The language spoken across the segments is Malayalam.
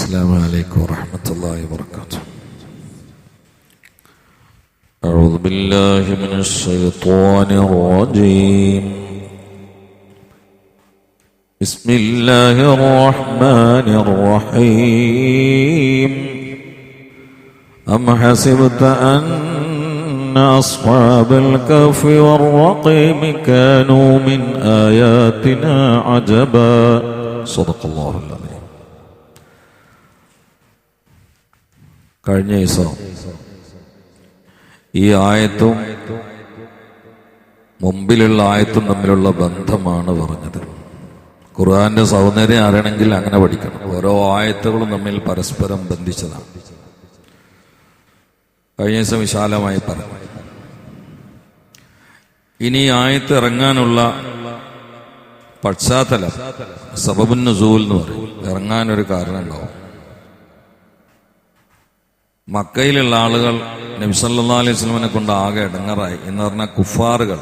السلام عليكم ورحمة الله وبركاته. أعوذ بالله من الشيطان الرجيم. بسم الله الرحمن الرحيم. أم حسبت أن أصحاب الكهف والرقيم كانوا من آياتنا عجبا. صدق الله العظيم. കഴിഞ്ഞ ദിവസം ഈ ആയത്തും മുമ്പിലുള്ള ആയത്തും തമ്മിലുള്ള ബന്ധമാണ് പറഞ്ഞത്. ഖുർആന്റെ സൗന്ദര്യം അറിയണമെങ്കിൽ അങ്ങനെ പഠിക്കണം. ഓരോ ആയത്തുകളും തമ്മിൽ പരസ്പരം ബന്ധിച്ചതാണ്. കഴിഞ്ഞ ദിവസം വിശാലമായി പറഞ്ഞു. ഇനി ആയത്ത് ഇറങ്ങാനുള്ള പശ്ചാത്തലം സബബുൻ നുസൂൽ എന്ന് പറയും. ഇറങ്ങാനൊരു കാരണം ഉണ്ടാവും. മക്കയിലുള്ള ആളുകൾ നബി സല്ലല്ലാഹു അലൈഹി വസല്ലമയെ കൊണ്ട് ആകെ ഇടങ്ങറായി എന്ന് പറഞ്ഞാൽ കുഫാറുകൾ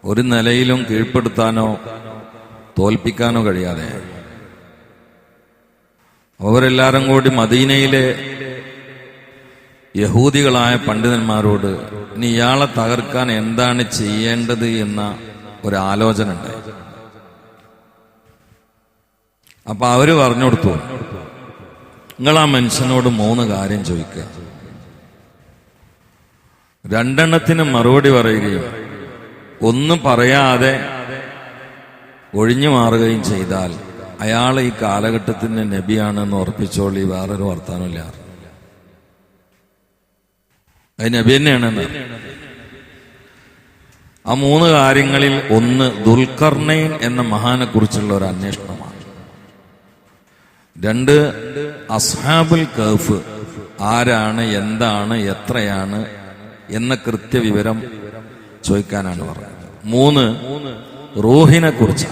ഒരു നിലയിലും കീഴ്പ്പെടുത്താനോ തോൽപ്പിക്കാനോ കഴിയാതെ അവരെല്ലാരും കൂടി മദീനയിലെ യഹൂദികളായ പണ്ഡിതന്മാരോട് ഇനി ഇയാളെ തകർക്കാൻ എന്താണ് ചെയ്യേണ്ടത് എന്ന ഒരാലോചന ഉണ്ടായി. അപ്പൊ അവര് പറഞ്ഞു കൊടുത്തു, നിങ്ങൾ ആ മനുഷ്യനോട് 3 കാര്യം ചോദിക്കുക. 2 മറുപടി പറയുകയും 1 പറയാതെ ഒഴിഞ്ഞു മാറുകയും ചെയ്താൽ അയാൾ ഈ കാലഘട്ടത്തിന്റെ നബിയാണെന്ന് ഉറപ്പിച്ചോളി. വേറൊരു വർത്താനമില്ല, അത് നബി തന്നെയാണെന്ന്. ആ 3 കാര്യങ്ങളിൽ 1 ദുൽഖർനൈൻ എന്ന മഹാനെ കുറിച്ചുള്ള ഒരു അന്വേഷണമാണ്. 2 അസ്ഹാബുൽ കഹ്ഫ് ആരാണ്, എന്താണ്, എത്രയാണ് എന്ന കൃത്യവിവരം ചോദിക്കാനാണ് പറഞ്ഞത്. 3 റൂഹിനെ കുറിച്ച്.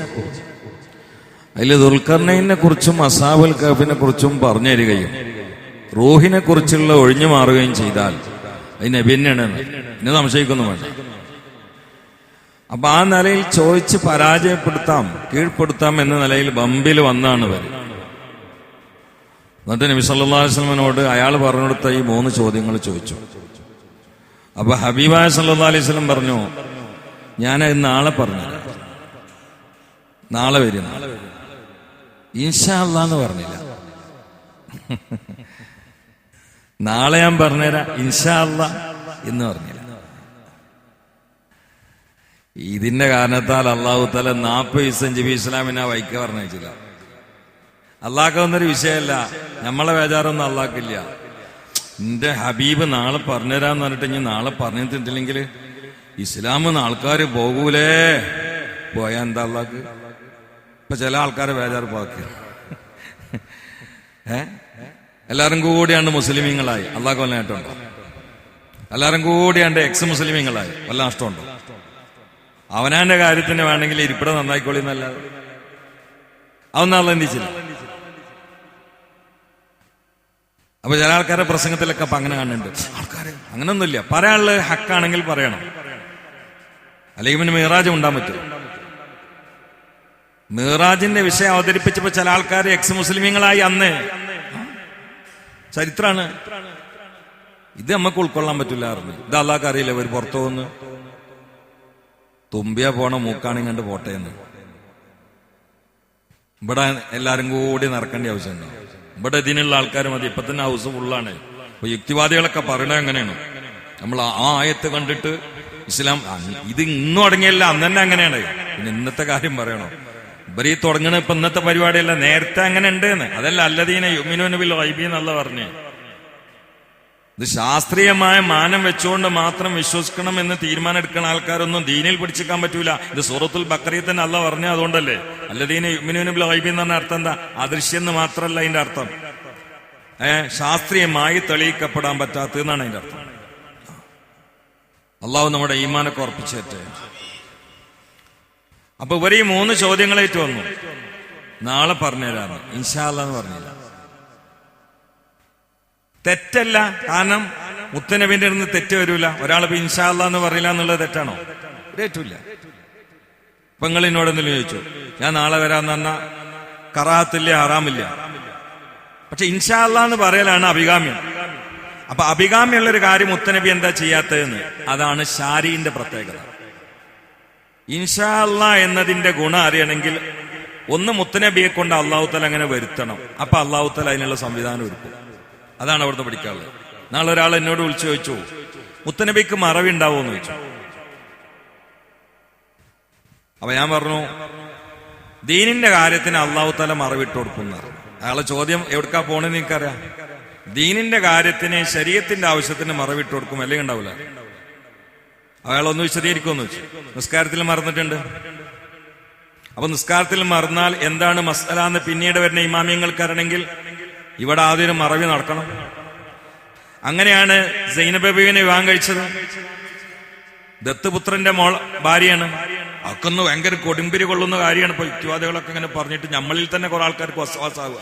അതിൽ ദുൽഖർനൈനെ കുറിച്ചും അസ്ഹാബുൽ കഹ്ഫിനെ കുറിച്ചും പറഞ്ഞു തരികയും റൂഹിനെ കുറിച്ചുള്ള ഒഴിഞ്ഞു മാറുകയും ചെയ്താൽ അത് നബി തന്നെയാണ്, എന്നെ സംശയിക്കുന്നു വേണ്ട. അപ്പൊ ആ നിലയിൽ ചോദിച്ച് പരാജയപ്പെടുത്താം, കീഴ്പ്പെടുത്താം എന്ന നിലയിൽ ബമ്പിൽ വന്നാണ് വരും. എന്നിട്ട് നബി സല്ലല്ലാഹു അലൈഹി വസല്ലമയോട് അയാൾ പറഞ്ഞു കൊടുത്ത ഈ 3 ചോദ്യങ്ങൾ ചോദിച്ചു. അപ്പൊ ഹബീബായ സല്ലല്ലാഹു അലൈഹി വസല്ലം പറഞ്ഞു, ഞാനത് നാളെ പറഞ്ഞുതരാം, നാളെ വരും. ഇൻഷാ അല്ലാഹ് എന്ന് പറഞ്ഞില്ല, നാളെ ഞാൻ പറഞ്ഞുതരാം ഇൻഷാ അല്ലാഹ് എന്ന് പറഞ്ഞില്ല. ഇതിന്റെ കാരണത്താൽ അള്ളാഹു തആല 40 ദിവസം നബി ഇസ്ലാമിനെ വൈക്ക പറഞ്ഞില്ല. അള്ളാഹ്ക്ക് ഒന്നൊരു വിഷയമല്ല, നമ്മളെ ബേജാറൊന്നും അള്ളാഹ്ക്കില്ല. എന്റെ ഹബീബ് നാളെ പറഞ്ഞുതരാന്ന് പറഞ്ഞിട്ട് ഇനി നാളെ പറഞ്ഞിട്ടില്ലെങ്കിൽ ഇസ്ലാമെന്ന് ആൾക്കാർ പോകൂലേ, പോയാ എന്താ അള്ളാഹ്ക്ക്? ഇപ്പൊ ചില ആൾക്കാരെ ബേജാറ് പോക്കുക. എല്ലാരും കൂടിയാണ്ട് മുസ്ലിമീങ്ങളായി, അള്ളാഹ്ക്ക് വല്ല നേട്ടമുണ്ടോ? എല്ലാരും കൂടിയാണ്ട് എക്സ് മുസ്ലിമീങ്ങളായി, വല്ല നഷ്ടമുണ്ടോ? അവനാന്റെ കാര്യത്തിന് വേണമെങ്കിൽ ഇരിപ്പിട നന്നായിക്കോളി എന്നല്ലാതെ അതൊന്നും അള്ളാഹ് എന്തിച്ചില്ല. അപ്പൊ ചില ആൾക്കാരുടെ പ്രസംഗത്തിലൊക്കെ അപ്പൊ അങ്ങനെ കാണുന്നുണ്ട്. ആൾക്കാര് അങ്ങനൊന്നുമില്ല, പറയാനുള്ള ഹക്കാണെങ്കിൽ പറയണം, അല്ലെങ്കിൽ പിന്നെ മിറാജ് ഉണ്ടാൻ പറ്റും. മിറാജിന്റെ വിഷയം അവതരിപ്പിച്ചപ്പോ ചില ആൾക്കാർ എക്സ് മുസ്ലിമീങ്ങളായി അന്ന് ചരിത്രമാണ്. ഇത് നമുക്ക് ഉൾക്കൊള്ളാൻ പറ്റില്ല അറിഞ്ഞു. ഇത് അള്ളാഹ്ക്ക് അറിയില്ല, ഒരു പുറത്തു പോകുന്നു തുമ്പിയ പോണ മൂക്കാണെങ്കിൽ കണ്ട് പോട്ടെ എന്ന്. ഇവിടെ എല്ലാരും കൂടി നടക്കേണ്ട ആവശ്യമുണ്ടോ? ഇവിടെ ഇതിനുള്ള ആൾക്കാർ മതി. ഇപ്പൊ തന്നെ ഹൗസ് ഫുള്ളാണ്. ഇപ്പൊ യുക്തിവാദികളൊക്കെ പറയണത് എങ്ങനെയാണ്? നമ്മൾ ആ ആയത്ത് കണ്ടിട്ട് ഇസ്ലാം ഇത് ഇന്നും തുടങ്ങിയല്ല, അന്ന് തന്നെ അങ്ങനെയാണ്. പിന്നെ ഇന്നത്തെ കാര്യം പറയണോ? ഇവര് ഈ തുടങ്ങണ ഇപ്പൊ ഇന്നത്തെ പരിപാടിയല്ല, നേരത്തെ അങ്ങനെ ഉണ്ട് എന്ന്. അതല്ല അല്ലദീന യുഅ്മിനൂന ബിൽ ഗൈബി എന്നല്ല പറഞ്ഞേ. ഇത് ശാസ്ത്രീയമായ മാനം വെച്ചുകൊണ്ട് മാത്രം വിശ്വസിക്കണം എന്ന് തീരുമാനം എടുക്കുന്ന ആൾക്കാരൊന്നും ദീനിൽ പിടിച്ചിക്കാൻ പറ്റൂല. ഇത് സൂറത്തുൽ ബഖറയിൽ തന്നെ അള്ളാഹ് പറഞ്ഞു. അതുകൊണ്ടല്ലേ അല്ലദീന യുഅ്മിനൂന ബിൽ ഗൈബി എന്ന് പറഞ്ഞ അർത്ഥം എന്താ? അദൃശ്യം എന്ന് മാത്രമല്ല അതിന്റെ അർത്ഥം, ശാസ്ത്രീയമായി തെളിയിക്കപ്പെടാൻ പറ്റാത്തതെന്നാണ് അതിന്റെ അർത്ഥം. അള്ളാഹു നമ്മുടെ ഈമാനൊക്കെ ഉറപ്പിച്ചേറ്റെ. അപ്പൊ ഇവർ ഈ 3 ചോദ്യങ്ങളായിട്ട് വന്നു. നാളെ പറഞ്ഞുതരാന്ന്, ഇൻഷാ അല്ലാഹ് എന്ന് പറഞ്ഞില്ല. തെറ്റല്ല, കാരണം മുത്തനബിന്റെ അടുത്ത് തെറ്റ് വരൂല. ഒരാളിപ്പോ ഇൻഷാ അല്ലാഹ് എന്ന് പറയില്ല എന്നുള്ളത് തെറ്റാണോ? തെറ്റില്ല. ഇപ്പൊ നിങ്ങൾ എന്നോട് എന്തെങ്കിലും ചോദിച്ചു, ഞാൻ നാളെ വരാന്ന് പറഞ്ഞാൽ കറാഹത്തില്ല, ഹറാമില്ല. പക്ഷെ ഇൻഷാ അല്ലാ എന്ന് പറയലാണ് അഭികാമ്യം. അപ്പൊ അഭികാമ്യമുള്ളൊരു കാര്യം മുത്തനബി എന്താ ചെയ്യാത്തതെന്ന്, അതാണ് ശാരീന്റെ പ്രത്യേകത. ഇൻഷാ അല്ലാ എന്നതിന്റെ ഗുണം അറിയണമെങ്കിൽ ഒന്ന് മുത്തനബിയെ കൊണ്ട് അള്ളാഹു തആല അങ്ങനെ വരുത്തണം. അപ്പൊ അള്ളാഹു തആല അതിനുള്ള സംവിധാനം ഒരുക്കും. അതാണ് അവിടുന്ന് പഠിക്കാനുള്ളത്. നാളെ ഒരാൾ എന്നോട് വിളിച്ചു ചോദിച്ചു, മുത്തനബിക്ക് മറവി ഉണ്ടാവുമെന്ന് ചോദിച്ചു. അപ്പൊ ഞാൻ പറഞ്ഞു, ദീനിന്റെ കാര്യത്തിന് അള്ളാഹു തആല മറവിട്ട് കൊടുക്കുന്ന. അയാളെ ചോദ്യം എവിടേക്കാ പോണെന്ന് എനിക്കറിയാം. ദീനിന്റെ കാര്യത്തിന് ശരീഅത്തിന്റെ ആവശ്യത്തിന് മറവിട്ട് കൊടുക്കും, അല്ലെങ്കിൽ ഉണ്ടാവില്ല. അയാളൊന്ന് വിശദീകരിക്കുമെന്ന് വെച്ചു. നിസ്കാരത്തിൽ മറന്നിട്ടുണ്ട്. അപ്പൊ നിസ്കാരത്തിൽ മറന്നാൽ എന്താണ് മസ്അല എന്ന് പിന്നീട് വരുന്ന ഇമാമിയങ്ങൾക്ക് അറിയണമെങ്കിൽ ഇവിടെ ആദ്യം മറവി നടക്കണം. അങ്ങനെയാണ് സൈനബ ബീവിനെ വിവാഹം കഴിച്ചത്. ദത്തുപുത്രന്റെ ഭാര്യയാണ്. അക്കൊന്ന് ഭയങ്കര കൊടുമ്പിരി കൊള്ളുന്ന കാര്യമാണ്. ഇപ്പൊ യുക്തിവാദികളൊക്കെ ഇങ്ങനെ പറഞ്ഞിട്ട് നമ്മളിൽ തന്നെ കുറെ ആൾക്കാർക്ക് വസ്വാസാവുക.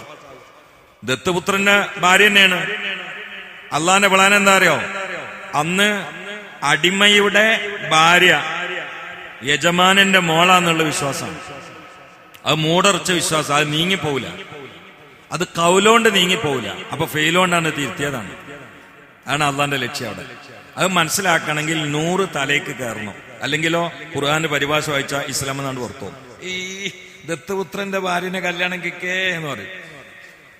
ദത്തുപുത്രന്റെ ഭാര്യ തന്നെയാണ്. അള്ളാന്റെ പ്ലാൻ എന്താ അറിയോ? അന്ന് അടിമയുടെ ഭാര്യ യജമാനന്റെ മോളാന്നുള്ള വിശ്വാസമാണ്. അത് മൂടർച്ച വിശ്വാസം. അത് നീങ്ങിപ്പോവില്ല. അത് കൗലോണ്ട് നീങ്ങിപ്പോവില്ല. അപ്പൊ ഫെയിലോണ്ടാണ് തിരുത്തിയതാണ്. അതാണ് അള്ളാന്റെ ലക്ഷ്യം അവിടെ. അത് മനസ്സിലാക്കണമെങ്കിൽ 100 തലേക്ക് കയറണം. അല്ലെങ്കിലോ ഖുർആന്റെ പരിഭാഷ വായിച്ച ഇസ്ലാം എന്നാണ് പുറത്തു. ഈ ദത്തുപുത്രന്റെ ഭാര്യനെ കല്യാണം കിക്കേ എന്ന് പറയും.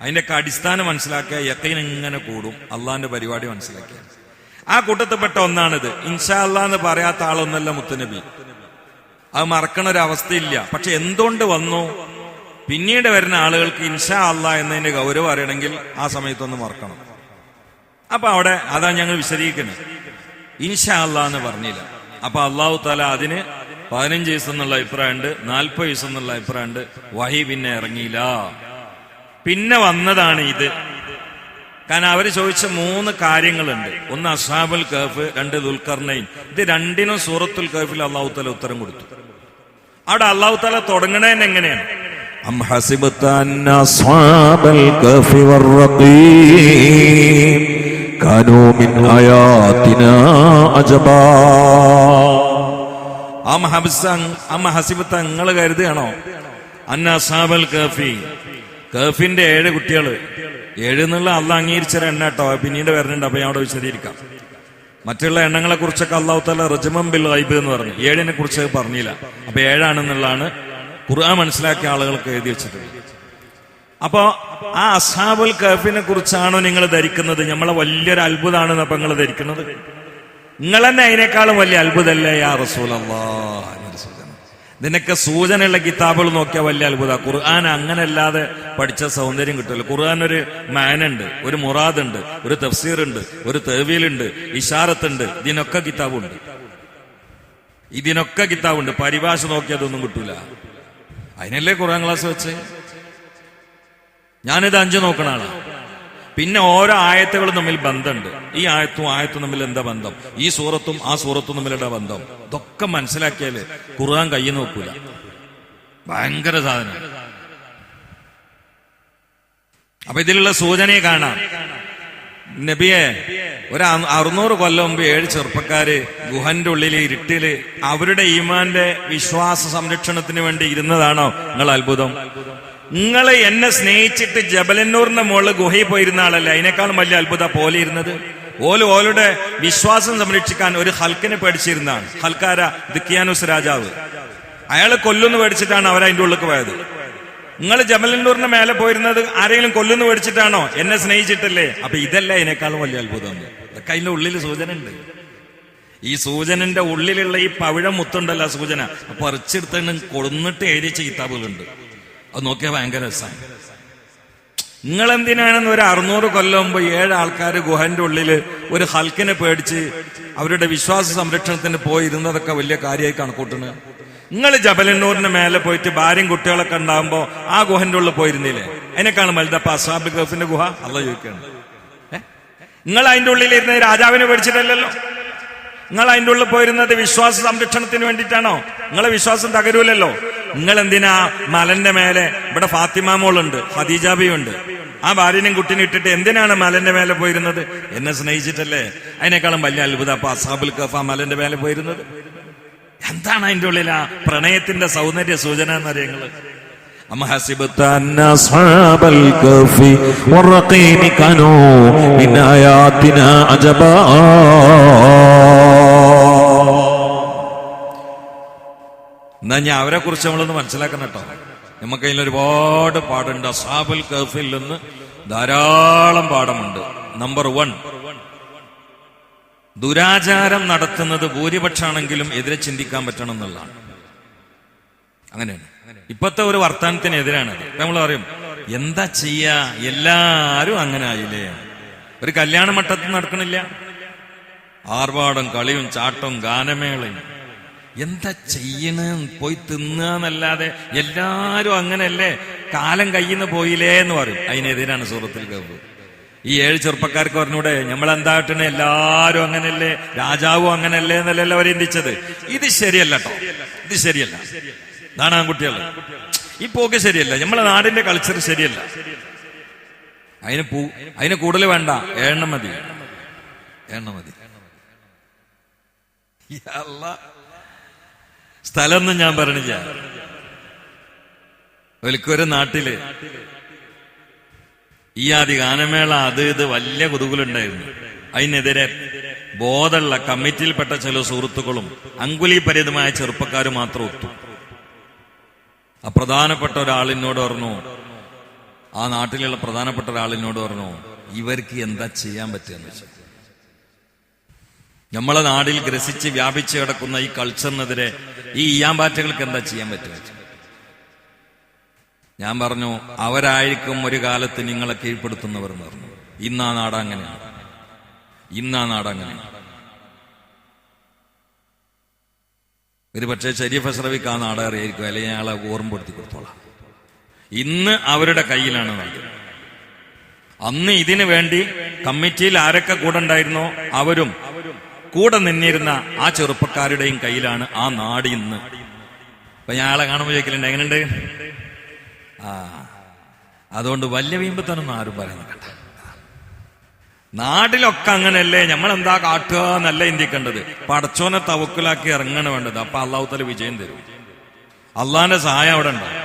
അതിന്റെ അടിസ്ഥാനം മനസ്സിലാക്കിയ യഖീൻ ഇങ്ങനെ കൂടും. അള്ളാന്റെ പരിപാടി മനസ്സിലാക്കിയ ആ കൂട്ടത്തിൽപ്പെട്ട ഒന്നാണിത്. ഇൻഷാ അല്ലാ എന്ന് പറയാത്ത ആളൊന്നല്ല മുത്തുനബി. അത് മറക്കണ ഒരു അവസ്ഥയില്ല. പക്ഷെ എന്തുകൊണ്ട് വന്നു? പിന്നീട് വരുന്ന ആളുകൾക്ക് ഇൻഷാ അല്ലാ എന്നതിന്റെ ഗൗരവം അറിയണമെങ്കിൽ ആ സമയത്തൊന്ന് മറക്കണം. അപ്പൊ അവിടെ അതാ ഞങ്ങൾ വിശദീകരിക്കുന്നത്. ഇൻഷാ അല്ലാ എന്ന് പറഞ്ഞില്ല. അപ്പൊ അള്ളാഹു തആല അതിന് 15 ദിവസം എന്നുള്ള അഭിപ്രായമുണ്ട്, 40 ദിവസം എന്നുള്ള അഭിപ്രായമുണ്ട്. വഹി പിന്നെ ഇറങ്ങിയില്ല. പിന്നെ വന്നതാണ് ഇത്. കാരണം അവര് ചോദിച്ച 3 കാര്യങ്ങളുണ്ട്. ഒന്ന് അസ്ഹാബുൽ കഹ്ഫ്, 2 ദുൽഖർനൈൻ. ഇത് രണ്ടിനും സൂറത്തുൽ കഹ്ഫിൽ അള്ളാഹു തആല ഉത്തരം കൊടുത്തു. അവിടെ അള്ളാഹു തആല തുടങ്ങണത് എങ്ങനെയാണ്? അം ഹസിബത അന്ന അസ്ഹാബൽ കഹ്ഫി വറഖീം കാനൂ മിൻ ആയാതിനാ അജബാ. അം ഹസിബത നിങ്ങൾ കരുതുകയാണോ? അന്ന അസ്ഹാബൽ കഹ്ഫി, കഹ്ഫിന്റെ 7 കുട്ടികള്. 7 എന്നുള്ള അള്ളാഹ് അംഗീകരിച്ച എണ്ണ കേട്ടോ. പിന്നീട് വരുന്നുണ്ട്. അപ്പൊ ഞാൻ അവിടെ വിശദീകരിക്കാം. മറ്റുള്ള എണ്ണങ്ങളെ കുറിച്ചൊക്കെ അള്ളാഹു തആല റജമം ബിൽ ഗൈബ് എന്ന് പറഞ്ഞു. 7നെ കുറിച്ച് പറഞ്ഞില്ല. അപ്പൊ 7 ആണെന്നുള്ളതാണ് ഖുർആൻ മനസ്സിലാക്കിയ ആളുകൾക്ക് എഴുതി വെച്ചിട്ടുള്ളത്. അപ്പൊ ആ അസ്ഹാബുൽ കഹ്ഫിനെ കുറിച്ചാണോ നിങ്ങൾ ധരിക്കുന്നത് നമ്മളെ വലിയൊരു അത്ഭുതമാണെന്ന് അപ്പൊ നിങ്ങൾ ധരിക്കുന്നത്? നിങ്ങൾ തന്നെ അതിനേക്കാളും വലിയ അത്ഭുതമല്ലേ യാ റസൂലല്ലാഹ്? നിനക്ക് സൂചനയുള്ള കിതാബുകൾ നോക്കിയാൽ വലിയ അത്ഭുത. ഖുർആൻ അങ്ങനെ അല്ലാതെ പഠിച്ച സൗന്ദര്യം കിട്ടില്ല. ഖുർആൻ ഒരു മാനുണ്ട്, ഒരു മുറാദുണ്ട്, ഒരു തഫ്സീറുണ്ട്, ഒരു തഅ്വീലുണ്ട്, ഇശാറത്തുണ്ട്. ഇതിനൊക്കെ കിതാബുണ്ട്. പരിഭാഷ നോക്കിയാൽ അതൊന്നും കിട്ടൂല. അതിനല്ലേ ഖുർആൻ ക്ലാസ് വെച്ച്. ഞാനിത് 5 നോക്കണ ആളാ. പിന്നെ ഓരോ ആയത്തുകളും തമ്മിൽ ബന്ധമുണ്ട്. ഈ ആയത്തും തമ്മിൽ എന്താ ബന്ധം? ഈ സൂറത്തും ആ സൂറത്തും തമ്മിലുള്ള ബന്ധം ഇതൊക്കെ മനസ്സിലാക്കിയാല് ഖുർആൻ കയ്യിൽ നോക്കൂല. ഭയങ്കര സാധനം. അപ്പൊ ഇതിലുള്ള സൂചനയെ കാണാം. നബിയെ ഒരു 600 കൊല്ലം മുമ്പ് 7 ചെറുപ്പക്കാര് ഗുഹന്റെ ഉള്ളില് ഇരുട്ടില് അവരുടെ ഈമാന്റെ വിശ്വാസ സംരക്ഷണത്തിന് വേണ്ടി ഇരുന്നതാണോ നിങ്ങൾ അത്ഭുതം? നിങ്ങൾ എന്നെ സ്നേഹിച്ചിട്ട് ജബലന്നൂറിന്റെ മുകളിൽ ഗുഹയിൽ പോയിരുന്ന ആളല്ലേ? അതിനേക്കാളും വലിയ അത്ഭുത പോലെ ഇരുന്നത്. ഓലുടെ വിശ്വാസം സംരക്ഷിക്കാൻ ഒരു ഹൽക്കിനെ പേടിച്ചിരുന്നതാണ്. ഹൽക്കാര ദിക്കിയാനുസ് രാജാവ്. അയാള് കൊല്ലുന്നു പേടിച്ചിട്ടാണ് അവരതിന്റെ ഉള്ളിലേക്ക് പോയത്. നിങ്ങൾ ജബലന്നൂറിന്റെ മേലെ പോയിരുന്നത് ആരെങ്കിലും കൊല്ലുന്നു പേടിച്ചിട്ടാണോ? എന്നെ സ്നേഹിച്ചിട്ടല്ലേ? അപ്പൊ ഇതല്ല അതിനേക്കാളും വലിയ അത്ഭുതം. ഇതൊക്കെ അതിന്റെ ഉള്ളിൽ സൂചന ഉണ്ട്. ഈ സൂചനന്റെ ഉള്ളിലുള്ള ഈ പവിഴം മുത്തുണ്ടല്ല സൂചന, പറിച്ചെടുത്ത് കൊടുന്നിട്ട് എഴുതിച്ച കിതാബുകളുണ്ട്. അത് നോക്കിയാൽ ഭയങ്കര രസമാണ്. നിങ്ങൾ എന്തിനാണെന്ന് ഒരു 600 കൊല്ലം മുമ്പ് 7 ആൾക്കാർ ഗുഹന്റെ ഉള്ളില് ഒരു ഹൽക്കിനെ പേടിച്ച് അവരുടെ വിശ്വാസ സംരക്ഷണത്തിന് പോയിരുന്നതൊക്കെ വലിയ കാര്യമായി കണക്കൂട്ടണ്. നിങ്ങൾ ജബലന്നൂറിന്റെ മേലെ പോയിട്ട് ഭാര്യയും കുട്ടികളൊക്കെ ഉണ്ടാകുമ്പോ ആ ഗുഹന്റെ ഉള്ളിൽ പോയിരുന്നില്ലേ? അതിനേക്കാളും വലുതപ്പ അസ്ഹാബുൽ കഹ്ഫിന്റെ ഗുഹ. അല്ലാഹു ചോദിക്കാണ്, നിങ്ങൾ അതിന്റെ ഉള്ളിലിരുന്ന രാജാവിനെ പേടിച്ചിട്ടല്ലല്ലോ. നിങ്ങൾ അതിന്റെ ഉള്ളിൽ പോയിരുന്നത് വിശ്വാസ സംരക്ഷണത്തിന് വേണ്ടിയിട്ടാണോ? നിങ്ങളെ വിശ്വാസം തകരൂലല്ലോ. നിങ്ങൾ എന്തിനാ മലന്റെ മേലെ? ഇവിടെ ഫാത്തിമ മോളുണ്ട്, ഖദീജാബിയുണ്ട്. ആ ഭാര്യനെയും കുട്ടീനെ ഇട്ടിട്ട് എന്തിനാണ് മലന്റെ മേലെ പോയിരുന്നത്? എന്നെ സ്നേഹിച്ചിട്ടല്ലേ? അതിനേക്കാളും വലിയ അത്ഭുതം അപ്പൊ അസ്ഹാബുൽ കഹ്ഫ് മലന്റെ മേലെ പോയിരുന്നത്. എന്താണ് അതിന്റെ ഉള്ളിൽ ആ പ്രണയത്തിന്റെ സൗന്ദര്യ സൂചന എന്നറിയങ്ങള്? أم حسبت أن أصحاب الكهف والرقيم كانوا من آياتنا عجبا. എന്നാ ഞാൻ അവരെ കുറിച്ച് നമ്മളൊന്ന് മനസ്സിലാക്കണം കേട്ടോ. നമുക്ക് അതിൽ ഒരുപാട് പാടുണ്ട്. അസ്ഹാബുൽ കഹ്ഫിൽ നിന്ന് ധാരാളം പാഠമുണ്ട്. നമ്പർ 1, ദുരാചാരം നടത്തുന്നത് ഭൂരിപക്ഷമാണെങ്കിലും എതിരെ ചിന്തിക്കാൻ പറ്റണം എന്നുള്ളതാണ്. അങ്ങനെയാണ് ഇപ്പത്തെ ഒരു വർത്തമാനത്തിനെതിരാണത്. നമ്മൾ പറയും എന്താ ചെയ്യാ, എല്ലാരും അങ്ങനെ ആയില്ലേ. ഒരു കല്യാണ മട്ടത്തിൽ നടക്കണില്ല, ആർഭാടം, കളിയും ചാട്ടവും ഗാനമേളയും. എന്താ ചെയ്യണ, പോയി തിന്നല്ലാതെ എല്ലാരും അങ്ങനെയല്ലേ, കാലം കയ്യിന്ന് പോയില്ലേ എന്ന് പറയും. അതിനെതിരാണ് സൂറത്തുൽ കഹ്ഫ്. ഈ 7 ചെറുപ്പക്കാർക്ക് പറഞ്ഞൂടെ, നമ്മളെന്താട്ടണേ, എല്ലാരും അങ്ങനല്ലേ, രാജാവും അങ്ങനല്ലേ എന്നല്ലല്ലോ അവർ ചിന്തിച്ചത്. ഇത് ശരിയല്ല കേട്ടോ, ഇത് ശരിയല്ല. ഇതാണ് ആൺകുട്ടികൾ. ഈ പോക്ക് ശരിയല്ല, നമ്മളെ നാടിന്റെ കൾച്ചർ ശരിയല്ല. അതിന് കൂടുതൽ വേണ്ട, എണ്ണം മതി, എണ്ണം മതി. സ്ഥലമൊന്നും ഞാൻ പറഞ്ഞില്ല. ഒരിക്കൊരു നാട്ടില് ഈ ആദി ഗാനമേള അത് ഇത് വലിയ കുതുകലുണ്ടായിരുന്നു. അതിനെതിരെ ബോധമുള്ള കമ്മിറ്റിയിൽപ്പെട്ട ചില സുഹൃത്തുക്കളും അങ്കുലീപരിതമായ ചെറുപ്പക്കാരും മാത്രം ഒത്തു. ആ പ്രധാനപ്പെട്ട ഒരാളിനോട് പറഞ്ഞു, ആ നാട്ടിലുള്ള പ്രധാനപ്പെട്ട ഒരാളിനോട് പറഞ്ഞു, ഇവർക്ക് എന്താ ചെയ്യാൻ പറ്റുകയെന്ന് വെച്ചാൽ, നമ്മളെ നാടിൽ ഗ്രസിച്ച് വ്യാപിച്ച് കിടക്കുന്ന ഈ കൾച്ചറിനെതിരെ ഈ ഈയാമ്പാറ്റകൾക്ക് എന്താ ചെയ്യാൻ പറ്റുക? ഞാൻ പറഞ്ഞു, അവരായിരിക്കും ഒരു കാലത്ത് നിങ്ങളെ കീഴ്പ്പെടുത്തുന്നവർ എന്ന് പറഞ്ഞു. ഇന്നാ നാട് അങ്ങനെയാണ്, ഇന്നാ നാട് അങ്ങനെയാണ്. ഒരു പക്ഷേ ഷരീഫ് അഷ്റഫിക്ക് ആ നാട് അറിയായിരിക്കും, അല്ലെങ്കിൽ ഞങ്ങളെ ഓർമ്മപ്പെടുത്തി കൊടുത്തോളാം. ഇന്ന് അവരുടെ കയ്യിലാണ് നാട്. അന്ന് ഇതിനു വേണ്ടി കമ്മിറ്റിയിൽ ആരൊക്കെ കൂടെ ഉണ്ടായിരുന്നോ അവരും കൂടെ നിന്നിരുന്ന ആ ചെറുപ്പക്കാരുടെയും കയ്യിലാണ് ആ നാട് ഇന്ന്. അപ്പൊ ഞങ്ങളെ കാണുമ്പോൾ ചോദിക്കലുണ്ട്, എങ്ങനെയുണ്ട്? അതുകൊണ്ട് വലിയ വീമ്പത്തനൊന്നും ആരും പറയുന്നില്ല. നാട്ടിലൊക്കെ അങ്ങനെയല്ലേ, നമ്മളെന്താ കാട്ടുക എന്നല്ല ചിന്തിക്കേണ്ടത്. പടച്ചോനെ തവക്കുലാക്കി ഇറങ്ങണ വേണ്ടത്. അപ്പൊ അള്ളാഹു തആല വിജയം തരും. അള്ളാഹിന്റെ സഹായം അവിടെ ഉണ്ടാവും.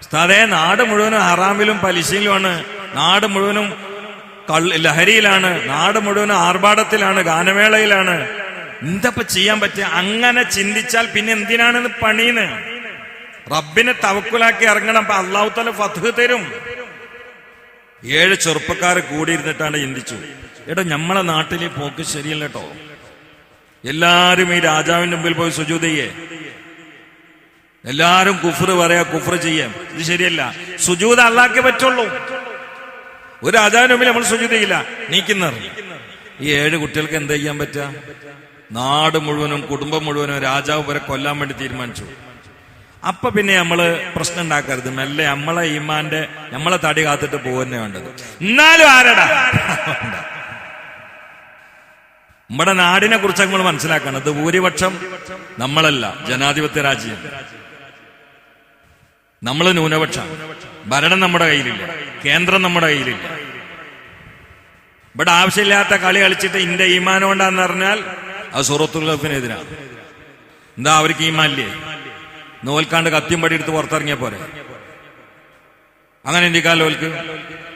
ഉസ്താദേ, നാട് മുഴുവനും ഹറാമിലും പലിശയിലുമാണ്, നാട് മുഴുവനും ലഹരിയിലാണ്, നാട് മുഴുവനും ആർഭാടത്തിലാണ്, ഗാനമേളയിലാണ്. എന്തപ്പോ ചെയ്യാൻ പറ്റുക? അങ്ങനെ ചിന്തിച്ചാൽ പിന്നെ എന്തിനാണെന്ന് പണീന്ന്? റബ്ബിനെ തവക്കുലാക്കി ഇറങ്ങണം. അപ്പൊ അള്ളാഹു തആല ഫത്ഹ് തരും. 7 ചെറുപ്പക്കാർ കൂടിയിരുന്നിട്ടാണ് ചിന്തിച്ചു, എടോ നമ്മളെ നാട്ടിലെ പോക്ക് ശരിയല്ല കേട്ടോ. എല്ലാരും ഈ രാജാവിന്റെ മുമ്പിൽ പോയി സുജൂദ് ചെയ്യേ, എല്ലാരും കുഫ്ർ പറയാ, കുഫ്ർ ചെയ്യാം. ഇത് ശരിയല്ല. സുജൂദ് അല്ലാഹ്ക്കേ പറ്റുള്ളൂ. ഒരു രാജാവിന്റെ മുമ്പിൽ നമ്മൾ സുജൂദ് ചെയ്യില്ല, നീക്കുന്നറിഞ്ഞു. ഈ 7 കുട്ടികൾക്ക് എന്താ ചെയ്യാൻ പറ്റുക? നാട് മുഴുവനും കുടുംബം മുഴുവനും രാജാവ് വരെ കൊല്ലാൻ വേണ്ടി തീരുമാനിച്ചു. അപ്പൊ പിന്നെ നമ്മള് പ്രശ്നം ഉണ്ടാക്കരുത്. മെല്ലെ നമ്മളെ ഈമാന്റെ നമ്മളെ തടി കാത്തിട്ട് പോവന്നെ വേണ്ടത്. എന്നാലും ആരടാ, നമ്മുടെ നാടിനെ കുറിച്ച് നമ്മൾ മനസ്സിലാക്കണം. ഇത് ഭൂരിപക്ഷം നമ്മളല്ല, ജനാധിപത്യ രാജ്യം. നമ്മള് ന്യൂനപക്ഷം. ഭരണം നമ്മുടെ കയ്യിലില്ല, കേന്ദ്രം നമ്മുടെ കയ്യിലില്ല. ഇവിടെ ആവശ്യമില്ലാത്ത കളി കളിച്ചിട്ട് ഇന്റെ ഈമാൻ കൊണ്ടാന്ന് പറഞ്ഞാൽ അത് സൂറത്തുൽ കഹ്ഫിനെതിരാണ്. എന്താ അവർക്ക് ഈമാനില്ലേ? നോൽക്കാണ്ട് കത്തിയും പടി എടുത്ത് പുറത്തിറങ്ങിയ പോരെ. അങ്ങനെ ഇന്ത്യക്കാലം ഓൽക്ക്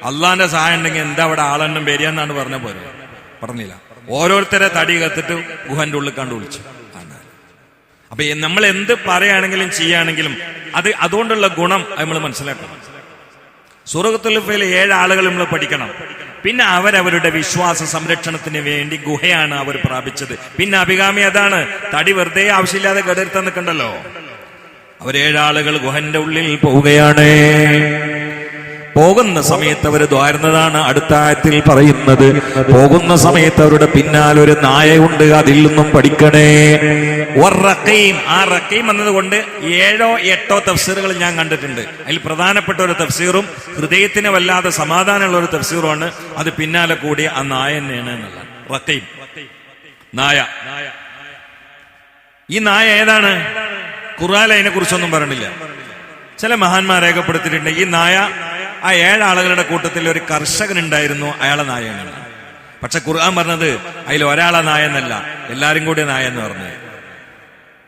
അള്ളാന്റെ സഹായം ഉണ്ടെങ്കിൽ എന്താ അവിടെ ആളെണ്ണം വരികയെന്നാണ് പറഞ്ഞ പോരെ. പറഞ്ഞില്ല. ഓരോരുത്തരെ തടി കത്തിട്ട് ഗുഹന്റെ ഉള്ളിൽ കണ്ടു വിളിച്ചു. അപ്പൊ നമ്മൾ എന്ത് പറയുകയാണെങ്കിലും ചെയ്യുകയാണെങ്കിലും അതുകൊണ്ടുള്ള ഗുണം നമ്മൾ മനസ്സിലാക്കണം. സൂറത്തുൽ കഹ്ഫിലെ 7 ആളുകൾ നമ്മൾ പഠിക്കണം. പിന്നെ അവരവരുടെ വിശ്വാസ സംരക്ഷണത്തിന് വേണ്ടി ഗുഹയാണ് അവർ പ്രാപിച്ചത്. പിന്നെ അഭികാമി അതാണ്. തടി വെറുതെ ആവശ്യമില്ലാതെ കെടുത്താൻ നിൽക്കണ്ടല്ലോ. അവർ 7 ആളുകൾ ഗുഹന്റെ ഉള്ളിൽ പോവുകയാണ്. പോകുന്ന സമയത്ത് അവർ ദ്വാരുന്നതാണ് അടുത്ത ആയത്തിൽ പറയുന്നത്. പോകുന്ന സമയത്ത് അവരുടെ പിന്നാലെ ഒരു നായയുണ്ട്, അതിൽ നിന്നും പഠിക്കണേ. ആ റഖീം എന്നതുകൊണ്ട് 7ഓ 8ഓ തഫ്സീറുകൾ ഞാൻ കണ്ടിട്ടുണ്ട്. അതിൽ പ്രധാനപ്പെട്ട ഒരു തഫ്സീറും ഹൃദയത്തിന് വല്ലാതെ സമാധാനമുള്ള ഒരു തഫ്സീറുമാണ് അത് പിന്നാലെ കൂടിയ ആ നായ തന്നെയാണ് എന്നുള്ളത്. റഖീം നായ. ഈ നായ ഏതാണ്? ഖുർആൻ അതിനെ കുറിച്ചൊന്നും പറഞ്ഞില്ല. ചില മഹാന്മാർ രേഖപ്പെടുത്തിയിട്ടുണ്ട് ഈ നായ ആ 7 ആളുകളുടെ കൂട്ടത്തിൽ ഒരു കർഷകൻ ഉണ്ടായിരുന്നു, അയാളെ നായയാണ്. പക്ഷെ ഖുർആൻ പറഞ്ഞത് അതിൽ ഒരാളെ നായ എന്നല്ല, എല്ലാരും കൂടി നായ എന്ന് പറഞ്ഞത്.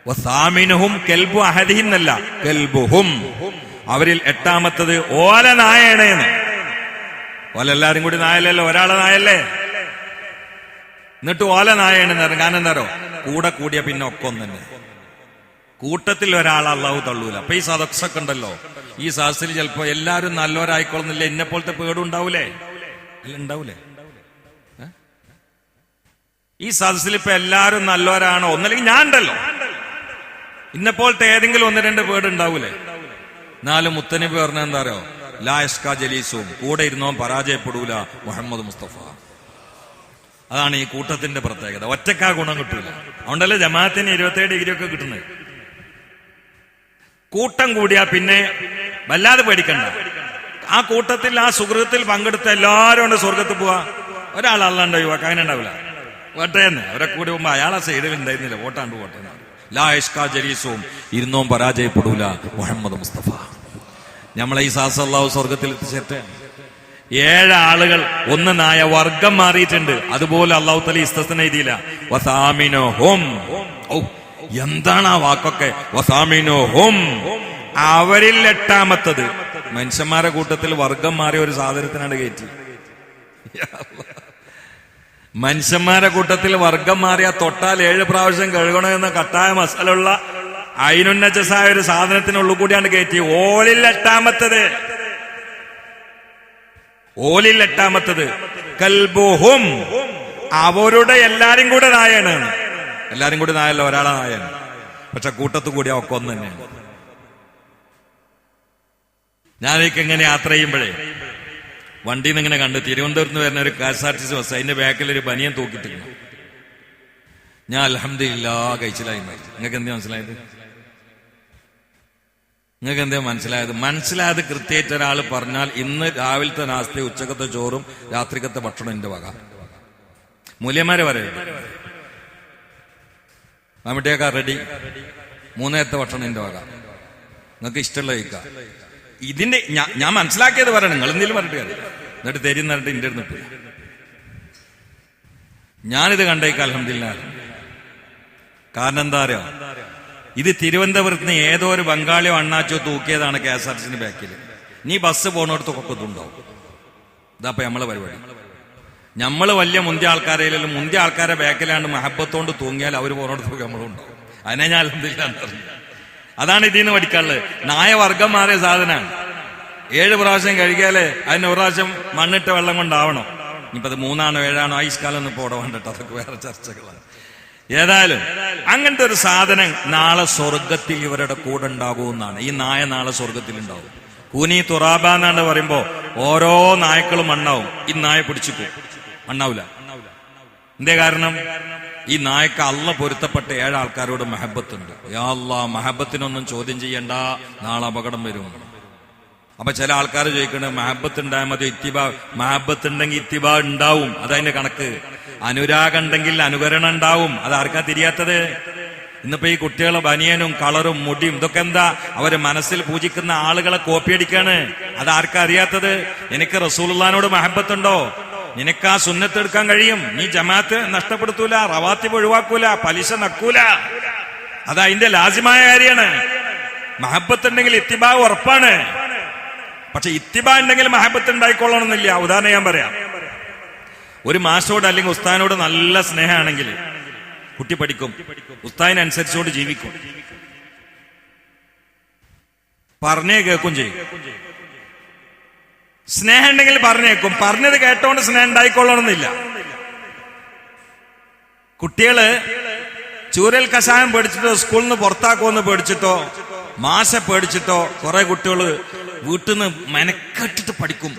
വസാമിനുഹും കൽബു അഹദിഹിന്നല്ല, കൽബുഹും. അവരിൽ എട്ടാമത്തത് ഓല നായണേന്ന്. ഓല എല്ലാരും കൂടി നായല്ലല്ലോ, ഒരാളെ നായല്ലേ. എന്നിട്ട് ഓല നായണെന്ന് പറഞ്ഞു. കാരണം എന്താ കൂടെ കൂടിയ പിന്നെ ഒക്കെ ഒന്ന് തന്നെ. കൂട്ടത്തിൽ ഒരാൾ അള്ളാഹു തള്ളൂല. അപ്പൊ ഈ സദസ്സൊക്കെ ഉണ്ടല്ലോ, ഈ സദസ്സിൽ ചിലപ്പോ എല്ലാവരും നല്ലവരായിക്കൊള്ളുന്നില്ല. എന്നെ പോലത്തെ പേടും ഉണ്ടാവൂലേ? അല്ല, ഉണ്ടാവൂലേ? ഈ സദസ്സിൽ ഇപ്പൊ എല്ലാവരും നല്ലവരാണോ? ഒന്നല്ലെങ്കിൽ ഞാൻ ഉണ്ടല്ലോ, ഇന്നെപ്പോലത്തെ ഏതെങ്കിലും ഒന്ന് രണ്ട് പേട് ഉണ്ടാവൂലേ? നാല് മുത്തനബി പറഞ്ഞ എന്താ അറിയോ? ലാ യഷ്കാ ജലീസും, കൂടെ ഇരുന്നോ പരാജയപ്പെടൂല മുഹമ്മദ് മുസ്തഫ. അതാണ് ഈ കൂട്ടത്തിന്റെ പ്രത്യേകത. ഒറ്റക്കാ ഗുണം കിട്ടൂല. അതുകൊണ്ടല്ലേ ജമാഅത്തിന് 27 ഡിഗ്രി ഒക്കെ കിട്ടുന്നത്. കൂട്ടം കൂടിയാ പിന്നെ വല്ലാതെ പേടിക്കണ്ട. ആ കൂട്ടത്തിൽ ആ സുഹൃത്തിൽ പങ്കെടുത്ത എല്ലാവരും കൊണ്ട് സ്വർഗത്തിൽ പോവാ. ഒരാൾ അല്ലാണ്ട് ഒഴിവാക്കുക, അങ്ങനെ ഉണ്ടാവില്ല. വട്ടേന്ന് അവരെ കൂടി പോകുമ്പോ അയാളെ സൈഡിൽ ഉണ്ടായിരുന്നില്ല, വോട്ടാണ്ട് വോട്ടെ. ലാ യഷ്കാ ജലീസും, ഇരുന്നോം പരാജയപ്പെടൂല മുഹമ്മദ് മുസ്തഫ. നമ്മളെ ഈ സാസല്ലാഹു സ്വർഗത്തിൽ എത്തിച്ചേട്ടെ. 7 ആളുകൾ ഒന്ന് നായ വർഗം മാറിയിട്ടുണ്ട്. അതുപോലെ അള്ളാഹു തആല ഇസ്തസ്ന എഴുതിയില്ല. വസാമിനഹും, എന്താണ് ആ വാക്കൊക്കെ? വസാമിനഹും, അവരിൽ 8ാമത്തത്. മനുഷ്യന്മാരെ കൂട്ടത്തിൽ വർഗം മാറിയ ഒരു സാധനത്തിനാണ് കയറ്റി. മനുഷ്യന്മാരെ കൂട്ടത്തിൽ വർഗം മാറിയ തൊട്ടാൽ 7 പ്രാവശ്യം കഴുകണമെന്ന കട്ടായ മസാലുള്ള അയിനുന്നജസായ ഒരു സാധനത്തിനുള്ളിൽ കൂടിയാണ് കയറ്റി. ഓലിൽ 8ാമത്തത് കൽബുഹും, അവരുടെ എല്ലാരും കൂടെ നായാണ്. എല്ലാരും കൂടി നായല്ല, ഒരാളെ നായാണ്. പക്ഷെ കൂട്ടത്തു കൂടിയ ഒക്കെ ഒന്ന് തന്നെയാണ്. ഞാനേക്ക് എങ്ങനെ യാത്ര ചെയ്യുമ്പോഴേ വണ്ടിയിൽ നിന്ന് ഇങ്ങനെ കണ്ട് തിരുവനന്തപുരത്ത് നിന്ന് വരുന്ന ഒരു KSRTC ബസ്, അതിന്റെ ബാക്കിൽ ഒരു ബനിയൻ തൂക്കിട്ടിരുന്നു. ഞാൻ അൽഹംദുലില്ലാ കഴിച്ചിലായി. നിങ്ങൾക്ക് എന്താ മനസ്സിലായത്? നിങ്ങൾക്ക് എന്താ മനസ്സിലായത് കൃത്യമായിട്ട് ഒരാൾ പറഞ്ഞാൽ ഇന്ന് രാവിലത്തെ നാസ്ത, ഉച്ചക്കത്തെ ചോറും രാത്രിക്കത്തെ ഭക്ഷണം എന്റെ വക. മൂല്യന്മാരെ പറയരുത്. മമ്മൂട്ടിയൊക്കെ റെഡി, 3 നേരത്തെ ഭക്ഷണം എന്റെ വക, നിങ്ങൾക്ക് ഇഷ്ടമുള്ള കഴിക്കാം. ഇതിന്റെ ഞാൻ മനസ്സിലാക്കിയത് പറയണം, നിങ്ങൾ എന്തെങ്കിലും പറഞ്ഞിട്ട് കാര്യം. എന്നിട്ട് തരുന്നിട്ട് ഇന്റെ അടുത്ത് ഞാനിത് കണ്ടേക്കാം അൽഹംദുലില്ലാ. കാരണം എന്താ അറിയോ? ഇത് തിരുവനന്തപുരത്ത് നിന്ന് ഏതോ ഒരു ബംഗാളിയോ അണ്ണാച്ചോ തൂക്കിയതാണ് KSRTC ബാക്കിൽ. നീ ബസ് പോണോടത്തൊക്കെ ഇതുണ്ടാവും. ഇതാപ്പ നമ്മളെ പരിപാടി. നമ്മള് വലിയ മുന്തിയ ആൾക്കാരെയും മുന്തിയ ആൾക്കാരെ ബാക്കിലാണ്ട് മഹബത്തോണ്ട് തൂങ്ങിയാൽ അവർ പോണോടത്തൊക്കെ നമ്മളും ഉണ്ടാവും. അതിനെ ഞാൻ അൽഹംദുലില്ലാ പറഞ്ഞു. അതാണ് ഇതിന്ന് പഠിക്കാനുള്ളത്. നായ വർഗം മാറിയ സാധനമാണ്. 7 പ്രാവശ്യം കഴുകിയാലേ അതിന് 1 പ്രാവശ്യം മണ്ണിട്ട വെള്ളം കൊണ്ടാവണം. ഇനിയിപ്പോ അത് 3ആണോ 7ആണോ ആയുഷ്കാലം ഒന്നും പോടാൻ വേണ്ടിട്ട് അതൊക്കെ വേറെ ചർച്ചകളാണ്. ഏതായാലും അങ്ങനത്തെ ഒരു സാധനം നാളെ സ്വർഗത്തിൽ ഇവരുടെ കൂടെ ഉണ്ടാകുമെന്നാണ്. ഈ നായ നാളെ സ്വർഗത്തിൽ ഉണ്ടാവും. കൂനി തുറാബ എന്നാണ് പറയുമ്പോ ഓരോ നായ്ക്കളും മണ്ണാവും. ഈ നായ പിടിച്ചു പോകും, മണ്ണാവൂല. എന്തേ കാരണം? ഈ നായക്ക് അള്ള പൊരുത്തപ്പെട്ട 7 ആൾക്കാരോട് മഹബത്തുണ്ട്. യാ അല്ലാ, മഹബത്തിനൊന്നും ചോദ്യം ചെയ്യണ്ട, നാളെ അപകടം വരും. അപ്പൊ ചില ആൾക്കാർ ചോദിക്കണ മഹബത്ത് ഉണ്ടായാൽ മതി, മഹബത്ത് ഉണ്ടെങ്കിൽ ഇത്തിബാ ഉണ്ടാവും, അതതിന്റെ കണക്ക്. അനുരാഗം ഉണ്ടെങ്കിൽ അനുകരണം ഉണ്ടാവും, അതാർക്കാ തിരിയാത്തത്? ഇന്നിപ്പോ ഈ കുട്ടികളെ ബനിയനും കളറും മുടിയും ഇതൊക്കെ എന്താ? അവര് മനസ്സിൽ പൂജിക്കുന്ന ആളുകളെ കോപ്പിയടിക്കാണ്. അതാർക്കാ അറിയാത്തത്? എനിക്ക് റസൂലുള്ളാഹിനോട് മഹബത്തുണ്ടോ? നിനക്ക് ആ സുന്നത്ത് എടുക്കാൻ കഴിയും. നീ ജമാഅത്ത് നഷ്ടപ്പെടുത്തൂല, റവാത്തിബ് ഒഴിവാക്കൂല, പലിശ നക്കൂല. അത് അതിന്റെ ലാസിമായ കാര്യമാണ്. മഹബത്ത് ഉണ്ടെങ്കിൽ ഇത്തിബാ ഉറപ്പാണ്. പക്ഷെ ഇത്തിബാ ഉണ്ടെങ്കിൽ മഹബത്ത് ഉണ്ടായിക്കൊള്ളണമെന്നില്ല. ഉദാഹരണം ഞാൻ പറയാം. ഒരു മാഷോട് അല്ലെങ്കിൽ ഉസ്താദിനോട് നല്ല സ്നേഹമാണെങ്കിൽ കുട്ടി പഠിക്കും, ഉസ്താദിനനുസരിച്ചോട് ജീവിക്കും, പറഞ്ഞേ കേൾക്കും ചെയ്യും. സ്നേഹം ഉണ്ടെങ്കിൽ പറഞ്ഞേക്കും, പറഞ്ഞത് കേട്ടോണ്ട് സ്നേഹം ഉണ്ടായിക്കൊള്ളണമെന്നില്ല. കുട്ടികള് ചൂരൽ കഷായം പേടിച്ചിട്ടോ സ്കൂളിൽ നിന്ന് പുറത്താക്കുമെന്ന് പേടിച്ചിട്ടോ മാഷെ പേടിച്ചിട്ടോ കുറെ കുട്ടികള് വീട്ടിൽ നിന്ന് മെനക്കെട്ടിട്ട് പഠിക്കും.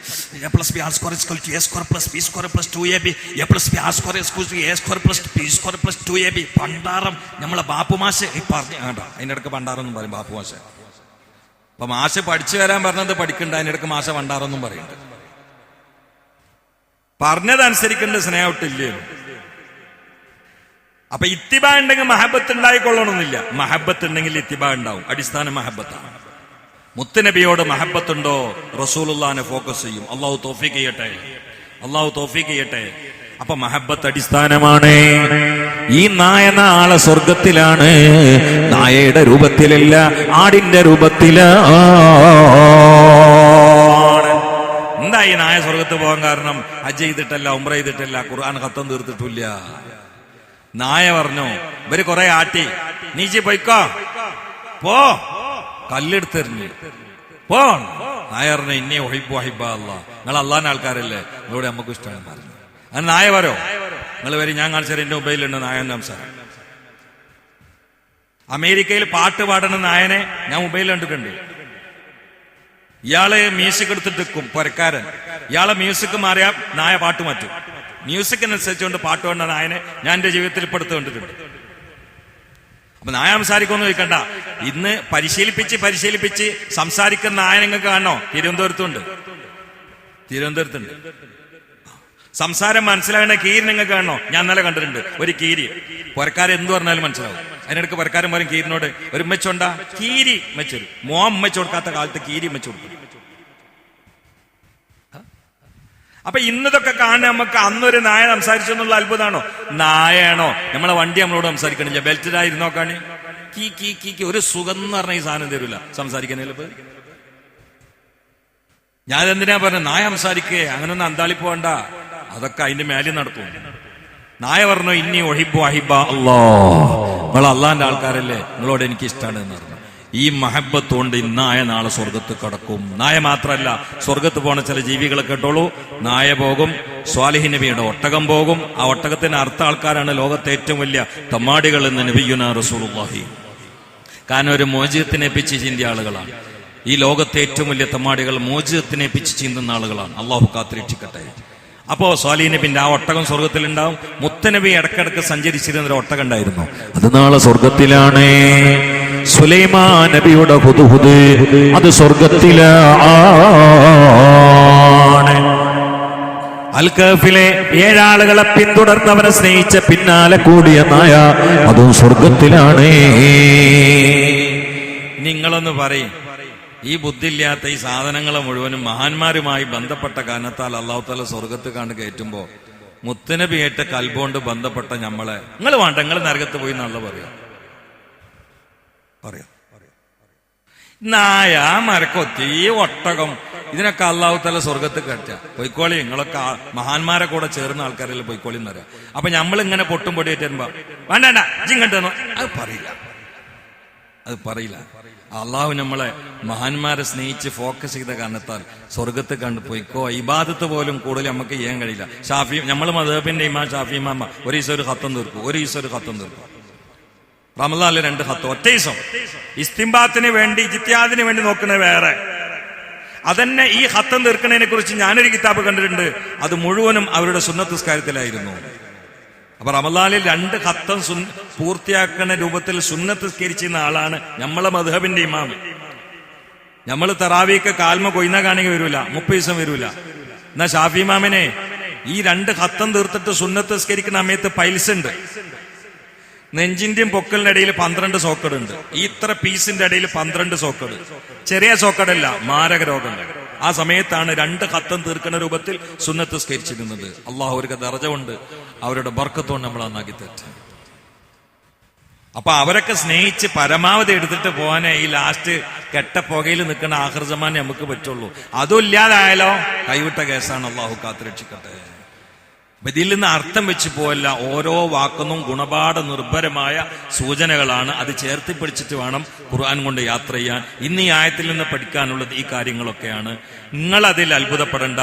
പണ്ടാറം നമ്മളെ ബാപ്പുമാഷ് പറഞ്ഞു വേണ്ട, അതിന്റെ ഇടക്ക് പണ്ടാറെന്നും പറയും ബാപ്പുമാഷ്. അപ്പൊ മാഷ് പഠിച്ചു വരാൻ പറഞ്ഞത് പഠിക്കണ്ട, അതിന്റെ ഇടക്ക് മാഷ പണ്ടാറെന്നും പറയുന്നുണ്ട്. പറഞ്ഞതനുസരിക്കേണ്ട സ്നേഹം ഇട്ടില്ലേ? അപ്പൊ ഇത്തിബാ ഉണ്ടെങ്കിൽ മഹബത്ത് ഉണ്ടായിക്കൊള്ളണമെന്നില്ല. മഹബത്ത് ഉണ്ടെങ്കിൽ ഇത്തിബാ ഉണ്ടാവും. അടിസ്ഥാന മഹബത്താണ്. മുത്തുനബിയോട് മഹബത്തുണ്ടോ? റസൂലുള്ളാഹിനെ ഫോക്കസ് ചെയ്യും. അള്ളാഹു തൗഫീഖ് ചെയ്യട്ടെ, അള്ളാഹു തൗഫീഖ് ചെയ്യട്ടെ. അപ്പൊ മഹബത്ത് അടിസ്ഥാനമാണ്. ഈ നായ നാളെ സ്വർഗത്തിലാണ്. നായയുടെ രൂപത്തിലല്ല, ആടിന്റെ രൂപത്തിലാണ്. എന്താ ഈ നായ സ്വർഗത്ത് പോകാൻ കാരണം? ഹജ്ജ് ചെയ്തിട്ടല്ല, ഉംറ ചെയ്തിട്ടല്ല, ഖുർആൻ ഖത്തം തീർത്തിട്ടില്ല. നായ പറഞ്ഞു, ഇവര് കുറെ ആട്ടി, നീച്ചി പൊയ്ക്കോ, പോ, കല്ലെടുത്തെറിഞ്ഞു പോ. നായ പറഞ്ഞു, ഇന്നെ ഒഹിബു അഹിബ അല്ലാ, നിങ്ങൾ അള്ളാന്റെ ആൾക്കാരല്ലേ, നിങ്ങളോട് നമുക്ക് ഇഷ്ടമാണ് പറഞ്ഞു. അങ്ങനെ നായ വരോ, നിങ്ങൾ വരും, ഞാൻ കാണിച്ചാൽ എന്റെ മൊബൈലുണ്ട് നായന്റെ സംസാരം. അമേരിക്കയിൽ പാട്ട് പാടുന്ന നായനെ ഞാൻ മൊബൈലിൽ കണ്ടിട്ടുണ്ട്. ഇയാള് മ്യൂസിക് എടുത്തിട്ട് നിൽക്കും പൊരക്കാരൻ. ഇയാളെ മ്യൂസിക് മാറിയാ നായ പാട്ട് മാറ്റും. മ്യൂസിക്കിനനുസരിച്ചുകൊണ്ട് പാട്ട് പാടുന്ന നായനെ ഞാൻ എന്റെ ജീവിതത്തിൽ ഇപ്പൊ എടുത്ത് കണ്ടിട്ടുണ്ട്. അപ്പൊ നായ സംസാരിക്കൊന്നും ചോദിക്കണ്ട. ഇന്ന് പരിശീലിപ്പിച്ച് സംസാരിക്കുന്ന നായ നിങ്ങൾക്ക് കാണണോ? തിരുവനന്തപുരത്തുണ്ട്. സംസാരം മനസ്സിലാകേണ്ട കീരി നിങ്ങൾക്ക് കാണണോ? ഞാൻ ഇന്നലെ കണ്ടിട്ടുണ്ട് ഒരു കീരി. പുരക്കാരൻ എന്ത് പറഞ്ഞാലും മനസ്സിലാവും. അതിനിടയ്ക്ക് പുരക്കാരൻ പറയും കീരിനോട്, ഒരു ഉമ്മച്ചുണ്ടാ, കീരി ഉമ്മച്ചൊരു ഉമ്മച്ചു കൊടുക്കാത്ത കാലത്ത് കീരി ഉമ്മച്ചു കൊടുക്കും. അപ്പൊ ഇന്നതൊക്കെ കാണുന്ന നമുക്ക് അന്നൊരു നായ സംസാരിച്ചെന്നുള്ള അത്ഭുതമാണോ? നായയാണോ? നമ്മളെ വണ്ടി നമ്മളോട് സംസാരിക്കണില്ല, ബെൽറ്റിലായിരുന്നോക്കാണ് കീ കീ കീ കീ. ഒരു സുഖം എന്ന് പറഞ്ഞ ഈ സാധനം തരൂല സംസാരിക്കുന്നതിൽ. ഞാൻ എന്തിനാ പറഞ്ഞത്? നായ സംസാരിക്കേ, അങ്ങനൊന്നും അന്താളി പോകണ്ട, അതൊക്കെ അതിന്റെ മേലിൽ നടത്തും. നായ പറഞ്ഞു, ഇന്നി ഒഹിബു അഹിബ അല്ലാ, നിങ്ങൾ അള്ളാന്റെ ആൾക്കാരല്ലേ, നിങ്ങളോട് എനിക്ക് ഇഷ്ടമാണ് എന്ന് പറഞ്ഞു. ഈ മഹബത്ത് കൊണ്ട് നായ നാളെ സ്വർഗത്ത് കടക്കും. നായ മാത്രല്ല, സ്വർഗത്ത് പോണ ചില ജീവികളെ കേട്ടോളൂ. നായ പോകും, സ്വാലിഹ് നബിയുടെ ഒട്ടകം പോകും. ആ ഒട്ടകത്തിന് അർത്ഥ ആൾക്കാരാണ് ലോകത്തെ ഏറ്റവും വലിയ തമ്മാടികൾ എന്ന് നബിയുനാ റസൂലുള്ളാഹി. കാരണം ഒരു മോചിതത്തിനെ പിച്ച് ചീന്തിയ ആളുകളാണ് ഈ ലോകത്തെ ഏറ്റവും വലിയ തമ്മാടികൾ. മോചിതത്തിനെ പിച്ച് ചീന്തുന്ന ആളുകളാണ്. അള്ളാഹു കാത്തിരക്ഷിക്കട്ടെ. അപ്പോ സ്വാലിഹ് നബിന്റെ ആ ഒട്ടകം സ്വർഗത്തിലുണ്ടാവും. മുത്തനബി ഇടക്കിടക്ക് സഞ്ചരിച്ചിരുന്ന ഒരു ഒട്ടകം ഉണ്ടായിരുന്നു, അത് നാളെ സ്വർഗത്തിലാണ്. സുലൈമാൻ നബിയുടെ ഹുദ്ഹുദ് അത് സ്വർഗത്തിലാണ്. അൽ-കഹ്ഫിലെ 7 ആളുകളെ പിന്തുടർന്നവനെ സ്നേഹിച്ച പിന്നാലെ കൂടിയ നായ അതും സ്വർഗത്തിലാണ്. നിങ്ങളൊന്ന് പറയും, ഈ ബുദ്ധിയില്ലാത്ത ഈ സാധനങ്ങളെ മുഴുവനും മഹാന്മാരുമായി ബന്ധപ്പെട്ട കാരണത്താൽ അള്ളാഹു തആല സ്വർഗത്ത് കണ്ട് കയറ്റുമ്പോ മുത്തനബിയായിട്ട് കൽബോണ്ട് ബന്ധപ്പെട്ട നമ്മളെ നിങ്ങൾ വേണ്ട, നിങ്ങൾ നരകത്ത് പോയി എന്നുള്ള പറയാം. നായ, മരക്കൊത്തി, ഒട്ടകം, ഇതിനൊക്കെ അള്ളാഹു തആല സ്വർഗത്ത് കയറ്റാ. പൊയ്ക്കോളി, നിങ്ങളൊക്കെ മഹാന്മാരെ കൂടെ ചേർന്ന ആൾക്കാരെല്ലാം പൊയ്ക്കോളി എന്ന് പറയാം. അപ്പൊ നമ്മൾ ഇങ്ങനെ പൊട്ടും പൊടിയേറ്റ് വരുമ്പോ വേണ്ട ജിങ്ങട്ടെന്നോ, അത് പറയില്ല. അള്ളാഹു നമ്മളെ മഹാന്മാരെ സ്നേഹിച്ച് ഫോക്കസ് ചെയ്ത കാരണത്താൽ സ്വർഗത്ത് കണ്ട് പോയിക്കോ. ഇബാദത്ത് പോലും കൂടുതൽ നമുക്ക് ചെയ്യാൻ കഴിയില്ല. ഷാഫി, നമ്മൾ മദ്ഹബിന്റെ ഇമാം ഷാഫി ഇമാമ ഒരു ദിവസം ഒരു ഖത്തം തീർക്കും. റമളാനിൽ 2 ഖത്ത് ഒറ്റ ദിവസം. ഇസ്തിംബാത്തിന് വേണ്ടി, ഇജ്തിഹാദിന് വേണ്ടി നോക്കുന്നത് വേറെ. അതന്നെ ഈ ഖത്തം തീർക്കുന്നതിനെ കുറിച്ച് ഞാനൊരു കിതാബ് കണ്ടിട്ടുണ്ട്. അത് മുഴുവനും അവരുടെ സുന്നത്ത് നിസ്കാരത്തിലായിരുന്നു. അപ്പൊ റമളാനിൽ 2 ഖത്തം പൂർത്തിയാക്കുന്ന രൂപത്തിൽ സുന്നത്ത് നിസ്കരിച്ചിരുന്ന ആളാണ് നമ്മളെ മദ്ഹബിന്റെ ഇമാം. നമ്മൾ തറാവീക്ക് കാൽമ കൊയ്ന കാണിക വരൂല, 30 ദിവസം വരൂല. എന്നാ ഷാഫി ഇമാമിനെ ഈ 2 ഖത്തം തീർത്തിട്ട് സുന്നത്ത് നിസ്കരിക്കുന്ന സമയത്ത് പൈൽസ് ഉണ്ട്. നെഞ്ചിന്റെയും പൊക്കലിന്റെ ഇടയിൽ 12 സോക്കട് ഉണ്ട്. ഈ ഇത്ര പീസിന്റെ ഇടയിൽ 12 സോക്കട്. ചെറിയ സോക്കടല്ല, മാരക രോഗങ്ങൾ. ആ സമയത്താണ് 2 ഖത്തം തീർക്കുന്ന രൂപത്തിൽ സുന്നത്ത് സ്കരിച്ചിരുന്നത്. അള്ളാഹു അവർക്ക് ദർജ കൊണ്ട്, അവരുടെ ബർക്കത്തോണ്ട് നമ്മൾ നന്നാക്കി തെറ്റ്. അപ്പൊ അവരൊക്കെ സ്നേഹിച്ച് പരമാവധി എടുത്തിട്ട് പോകാനേ ഈ ലാസ്റ്റ് കെട്ട പുകയിൽ നിൽക്കുന്ന ആഖിർ സമാനെ നമുക്ക് പറ്റുള്ളൂ. അതും ഇല്ലാതായാലോ കൈവിട്ട കേസാണ്. അള്ളാഹു കാത്തുരക്ഷിക്കട്ടെ. ഇതിൽ നിന്ന് അർത്ഥം വെച്ച് പോയല്ല, ഓരോ വാക്കുന്നും ഗുണപാഠ നിർഭരമായ സൂചനകളാണ്. അത് ചേർത്തി പിടിച്ചിട്ട് വേണം ഖുർആൻ കൊണ്ട് യാത്ര ചെയ്യാൻ. ഇന്ന് ഈ ആയത്തിൽ നിന്ന് പഠിക്കാനുള്ളത് ഈ കാര്യങ്ങളൊക്കെയാണ്. നിങ്ങൾ അതിൽ അത്ഭുതപ്പെടേണ്ട.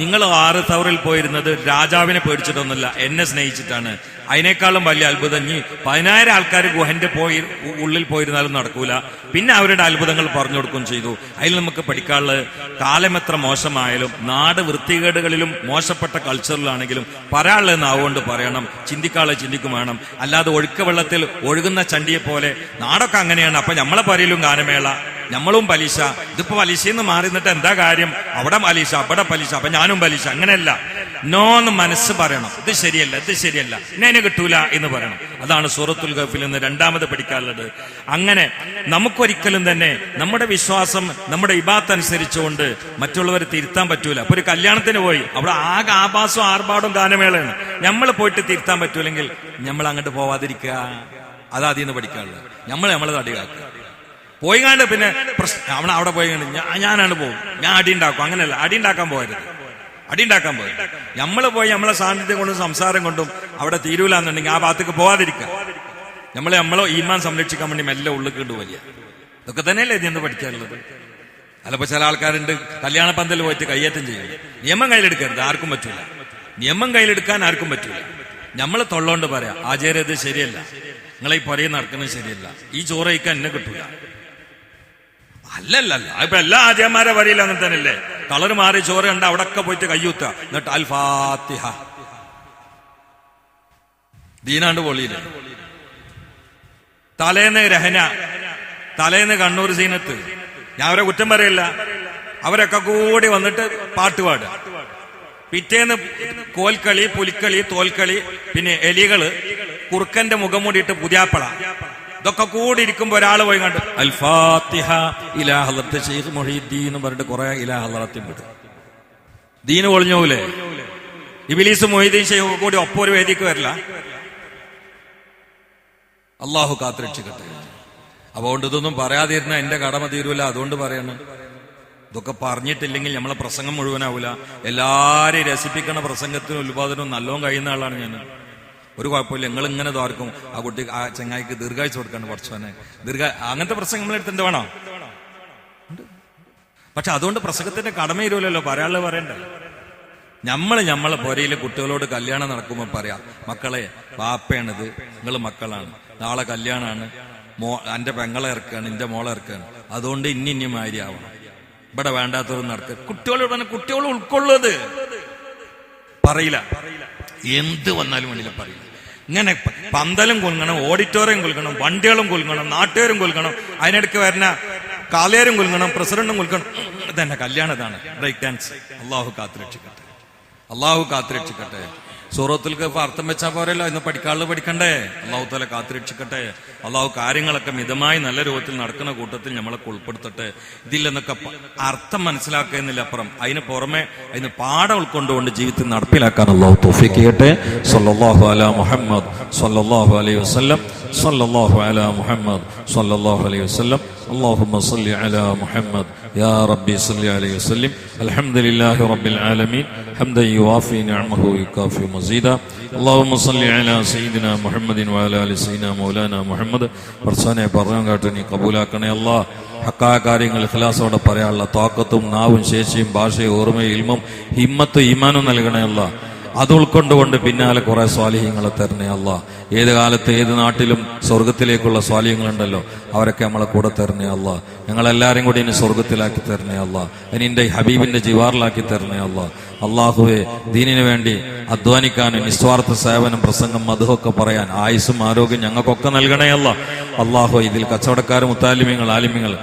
നിങ്ങൾ 6 തവറിൽ പോയിരുന്നത് രാജാവിനെ പേടിച്ചിട്ടൊന്നുമല്ല, എന്നെ സ്നേഹിച്ചിട്ടാണ്. അതിനേക്കാളും വലിയ അത്ഭുതം, 10,000 ആൾക്കാർ ഗുഹന്റെ ഉള്ളിൽ പോയിരുന്നാലും നടക്കൂല. പിന്നെ അവരുടെ അത്ഭുതങ്ങൾ പറഞ്ഞു കൊടുക്കുകയും ചെയ്തു. അതിൽ നമുക്ക് പഠിക്കാനുള്ളത്, കാലം എത്ര മോശമായാലും, നാട് വൃത്തികേടുകളിലും മോശപ്പെട്ട കൾച്ചറിലാണെങ്കിലും പറയാനുള്ളത് നാവുകൊണ്ട് പറയണം, ചിന്തിക്കാളെ ചിന്തിക്കും വേണം. അല്ലാതെ ഒഴുക്ക വെള്ളത്തിൽ ഒഴുകുന്ന ചണ്ടിയെ പോലെ നാടൊക്കെ അങ്ങനെയാണ്, അപ്പൊ നമ്മളെ പറയലും ഗാനമേള, നമ്മളും പലിശ, ഇതിപ്പോ പലിശന്ന് മാറി നിന്നിട്ട് എന്താ കാര്യം, അവിടെ പലിശ അവിടെ പലിശ, അപ്പൊ ഞാനും പലിശ. അങ്ങനെയല്ല, നോന്ന് മനസ്സ് പറയണം, ഇത് ശരിയല്ല എന്നെ കിട്ടൂല എന്ന് പറയണം. അതാണ് സൂറത്തുൽ ഗഫിൽ നിന്ന് രണ്ടാമത് പഠിക്കാനുള്ളത്. അങ്ങനെ നമുക്കൊരിക്കലും തന്നെ നമ്മുടെ വിശ്വാസം നമ്മുടെ ഇബാത്ത് അനുസരിച്ചുകൊണ്ട് മറ്റുള്ളവരെ തിരുത്താൻ പറ്റൂല. അപ്പൊ ഒരു കല്യാണത്തിന് പോയി അവിടെ ആകെ ആഭാസവും ആർഭാടും ഗാനമേളയാണ്, നമ്മൾ പോയിട്ട് തിരുത്താൻ പറ്റൂലെങ്കിൽ നമ്മൾ അങ്ങോട്ട് പോവാതിരിക്കുക. അതാദ്യം പഠിക്കാനുള്ളത്. നമ്മളെ തടി കാക്കുക. പോയിങ്ങാണ്ട് പിന്നെ പ്രശ്നം അവിടെ പോയിങ്ങാണ്ട് ഞാനാണ് പോകും, ഞാൻ അടി ഉണ്ടാക്കും. അങ്ങനെയല്ല, അടി ഉണ്ടാക്കാൻ പോകരുത്. നമ്മൾ പോയി നമ്മളെ സാന്നിധ്യം കൊണ്ടും സംസാരം കൊണ്ടും അവിടെ തീരൂല എന്നുണ്ടെങ്കിൽ ആ ഭാഗത്തേക്ക് പോവാതിരിക്കുക. നമ്മളെ ഈമാൻ സംരക്ഷിക്കാൻ വേണ്ടി മെല്ലെ ഉള്ളിൽ കണ്ടു വലിയ ഇതൊക്കെ തന്നെയല്ലേ ഇതിന്ന് പഠിക്കാനുള്ളത്. അല്ലപ്പോ ചില ആൾക്കാരുണ്ട് കല്യാണ പന്തൽ പോയിട്ട് കയ്യേറ്റം ചെയ്യും. നിയമം കയ്യിലെടുക്കരുത്, ആർക്കും പറ്റൂല. നിയമം കയ്യിലെടുക്കാൻ ആർക്കും പറ്റൂല. നമ്മൾ തൊള്ളോണ്ട് പറയാം, ആചാര്യ ഇത് ശരിയല്ല, നിങ്ങളെ ഈ പുറകെ നടക്കുന്നത് ശരിയല്ല, ഈ ചോറ് കഴിക്കാൻ എന്നെ കിട്ടൂല. അല്ലല്ല, ഇപ്പൊ എല്ലാ ആചാര്യന്മാരെ വരിയില്ല അങ്ങനെ തന്നെയല്ലേ. കളർ മാറി ചോറ് കണ്ട അവിടൊക്കെ പോയിട്ട് കയ്യൂത്ത, എന്നിട്ട് അൽ ഫാത്തിഹ ദീനാണ്ട് പൊളിയില്ല. തലേന്ന് രഹന, തലേന്ന് കണ്ണൂർ സീനത്ത്, ഞാൻ അവരെ കുറ്റം പറയില്ല, അവരൊക്കെ കൂടി വന്നിട്ട് പാട്ടുപാട്. പിറ്റേന്ന് കോൽക്കളി, പുലിക്കളി, തോൽക്കളി, പിന്നെ എലികള്, കുറുക്കന്റെ മുഖം മൂടിയിട്ട് പുതിയാപ്പള, ഇതൊക്കെ കൂടി ഇരിക്കുമ്പോ ഒരാൾ പോയി കണ്ട് അൽ ഫാത്തിഹ ഇലാ ഹളറത്ത് ശൈഖ് മുഹീദ്ദീൻ എന്ന് പറഞ്ഞിട്ട് കുറെ ഇലാ ഹളറത്തിൽ വിടും. ദീന് പൊളിഞ്ഞോലേ. ഇബ്ലീസ് മുഹീദ്ദീൻ ശൈഖ് കൂടി ഒപ്പം ഒരു വേദിക്ക് വരില്ല. അള്ളാഹു കാത്തുരക്ഷിക്കട്ടെ. അതുകൊണ്ട് ഇതൊന്നും പറയാതിരുന്ന എന്റെ കടമ തീരൂല, അതുകൊണ്ട് പറയണം. ഇതൊക്കെ പറഞ്ഞിട്ടില്ലെങ്കിൽ നമ്മളെ പ്രസംഗം മുഴുവനാവൂല. എല്ലാരെയും രസിപ്പിക്കണ പ്രസംഗത്തിനും ഉത്പാദനവും നല്ലോണം കഴിയുന്ന ആളാണ് ഞാൻ. ഒരു കുഴപ്പമില്ല, നിങ്ങൾ ഇങ്ങനെ തോർക്കും. ആ കുട്ടി ആ ചങ്ങായിക്ക് ദീർഘായുസ് കൊടുക്കാണ് പഠിച്ചവനെ. അങ്ങനത്തെ പ്രസംഗം നമ്മളെടുത്തിട്ട് വേണോ? പക്ഷെ അതുകൊണ്ട് പ്രസംഗത്തിന്റെ കടമ ഇരുവല്ലോ, പറയാനുള്ളത് പറയണ്ടേ. നമ്മളെ പുരയിലെ കുട്ടികളോട് കല്യാണം നടക്കുമ്പോൾ പറയാം, മക്കളെ ബാപ്പയാണിത്, നിങ്ങൾ മക്കളാണ്, നാളെ കല്യാണമാണ്, എന്റെ പെങ്ങളെ ഇറക്കാണ്, എന്റെ മോളെ ഇറക്കാണ്, അതുകൊണ്ട് ഇനി മാതിരി ആവണം, ഇവിടെ വേണ്ടാത്തവരും നടക്കുക. കുട്ടികളോട് പറഞ്ഞ കുട്ടികൾ ഉൾക്കൊള്ളത് പറയില്ല, എന്ത് വന്നാലും വേണ്ടിയില്ല പറയില്ല. ഇങ്ങനെ പന്തലും കൊൽക്കണം, ഓഡിറ്റോറിയം കൊൽക്കണം, വണ്ടികളും കൊൽക്കണം, നാട്ടുകാരും കൊൽക്കണം, അതിനിടയ്ക്ക് വരുന്ന കാലേരും കൊൽക്കണം, പ്രസിഡന്റും കൊൽക്കണം. ഇതന്നെ കല്യാണതാണ്, ബ്രേക്ക് ഡാൻസ്. അള്ളാഹു കാത്തുരക്ഷിക്കട്ടെ, അള്ളാഹു കാത്തുരക്ഷിക്കട്ടെ. സൂറത്തുൽ കഹ്ഫ് അർത്ഥം വെച്ചാൽ പോരല്ലോ, ഇന്ന് പഠിക്കാനുള്ളത് പഠിക്കണ്ടേ. അള്ളാഹു തആല കാത്തുരക്ഷിക്കട്ടെ. അള്ളാഹു കാര്യങ്ങളൊക്കെ മിതമായി നല്ല രൂപത്തിൽ നടക്കുന്ന കൂട്ടത്തിൽ നമ്മളൊക്കെ ഉൾപ്പെടുത്തട്ടെ. ഇതിൽ നിന്നൊക്കെ അർത്ഥം മനസ്സിലാക്കുന്നില്ല, അപ്പുറം അതിന് പുറമെ അതിന് പാഠം ഉൾക്കൊണ്ടുകൊണ്ട് ജീവിതത്തിൽ നടപ്പിലാക്കാൻ അള്ളാഹു തൗഫീഖ് ചെയ്യട്ടെ. സല്ലല്ലാഹു അലാ മുഹമ്മദ് സല്ലല്ലാഹു അലൈഹി വസല്ലം, സല്ലല്ലാഹു അലാ മുഹമ്മദ് സല്ലല്ലാഹു അലൈഹി വസല്ലം. اللهم صل على محمد يا ربي صل عليه وسلم. الحمد لله رب العالمين حمدا يوافي نعمه ويكافئ مزيدا. اللهم صل على سيدنا محمد وعلى ال سيدنا مولانا محمد. പർസാനെ പറഞ്ഞു കേട്ട് നീ കബൂലാക്കണേ അല്ലാഹ്. ഹക്കായ കാര്യങ്ങൾ ഇഖ്ലാസോടെ പറയാനുള്ള താക്കത്തും നാവും ശേഷിയും ഭാഷയും ഓർമ്മയും ഇൽമും ഹിമ്മത്തും ഈമാനും നൽകണേ അല്ലാഹ്. അത് ഉൾക്കൊണ്ടുകൊണ്ട് പിന്നാലെ കുറെ സ്വാലിഹ്യങ്ങളെ തരണേ അല്ലാഹ്. ഏത് കാലത്ത് ഏത് നാട്ടിലും സ്വർഗത്തിലേക്കുള്ള സ്വാലിഹ്യങ്ങളുണ്ടല്ലോ, അവരൊക്കെ നമ്മളെ കൂടെ തരണേ അല്ലാഹ്. ഞങ്ങളെല്ലാരും കൂടി ഇനി സ്വർഗത്തിലാക്കി തരണേ അല്ലാഹ്. ഇനി എന്റെ ഹബീബിന്റെ ജിവാറിലാക്കി തരണേ അല്ലാഹ്. അള്ളാഹുവെ, ദീനിനു വേണ്ടി അധ്വാനിക്കാനും നിസ്വാർത്ഥ സേവനം, പ്രസംഗം, മധുവൊക്കെ പറയാൻ ആയുസ്സും ആരോഗ്യം ഞങ്ങൾക്കൊക്കെ നൽകണേ അല്ലാഹ്. അള്ളാഹു, ഇതിൽ കച്ചവടക്കാർ, മുത്താലിമ്യങ്ങൾ, ആലിമ്യങ്ങൾ,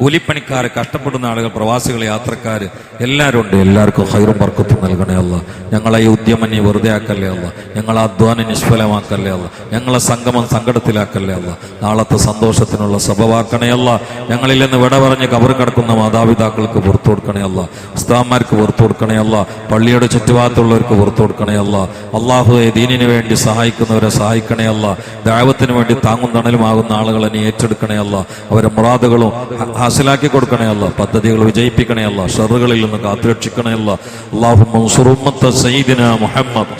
കൂലിപ്പണിക്കാർ, കഷ്ടപ്പെടുന്ന ആളുകൾ, പ്രവാസികൾ, യാത്രക്കാർ എല്ലാവരും ഉണ്ട്. എല്ലാവർക്കും ഖൈറും ബർക്കത്തും നൽകണേ അല്ലാഹ്. ഞങ്ങളെ ഈ ഉദ്യമം നീ വെറുതെ ആക്കല്ലേ അല്ലാഹ്. ഞങ്ങളെ അധ്വാനം നിഷ്ഫലമാക്കല്ലേ അല്ലാഹ്. ഞങ്ങളെ സംഗമം സങ്കടത്തിലാക്കല്ലേ അല്ലാഹ്. നാളത്തെ സന്തോഷത്തിനുള്ള സബബാക്കണേ അല്ലാഹ്. ഞങ്ങളിൽ നിന്ന് വിട പറഞ്ഞ് കബർ കിടക്കുന്ന മാതാപിതാക്കൾക്ക് പുറത്തു കൊടുക്കണേ അല്ലാഹ്. ഉസ്താദ്മാർക്ക് പുറത്തു കൊടുക്കണേ അല്ലാഹ്. പള്ളിയുടെ ചുറ്റുഭാഗത്തുള്ളവർക്ക് പുറത്തു കൊടുക്കണേ അല്ലാഹ്. അള്ളാഹുവെ, ദീനിനു വേണ്ടി സഹായിക്കുന്നവരെ സഹായിക്കണേ അല്ലാഹ്. ദഅവത്തിന് വേണ്ടി താങ്ങും തണലുമാകുന്ന ആളുകളെ നീ ഏറ്റെടുക്കണേ അല്ലാഹ്. അവരെ മുറാദുകളും ഹാസിലാക്കി കൊടുക്കണേ അല്ലാഹ്. പദ്ധതികൾ വിജയിപ്പിക്കണേ അല്ലാഹ്. ഷറുകളിൽ നിന്ന് കാത്തുരക്ഷിക്കണേ അല്ലാഹ്. അല്ലാഹുമ്മ ഉൻസുർ ഉമ്മത്ത സയ്യിദിനാ മുഹമ്മദ്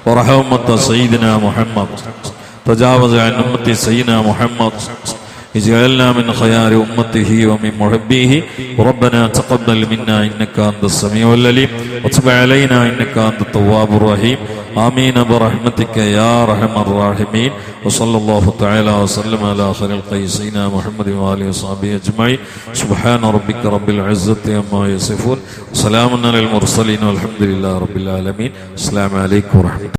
വറഹം ഉമ്മത്ത സയ്യിദിനാ മുഹമ്മദ് തജാവസ് അൻ ഉമ്മത്തി സയ്യിദിനാ മുഹമ്മദ് اجعلنا من خيار أمته ومن محبيه. ربنا تقبل منا إنك أنت السميع العليم وتب علينا إنك أنت التواب الرحيم. آمين برحمتك يا أرحم الراحمين. وصلى الله تعالى وسلم على خير الخلق سيدنا محمد وآله وصحبه أجمعين. سبحان ربك رب العزة عما يصفون. سلام على المرسلين والحمد لله رب العالمين. السلام عليكم ورحمة الله.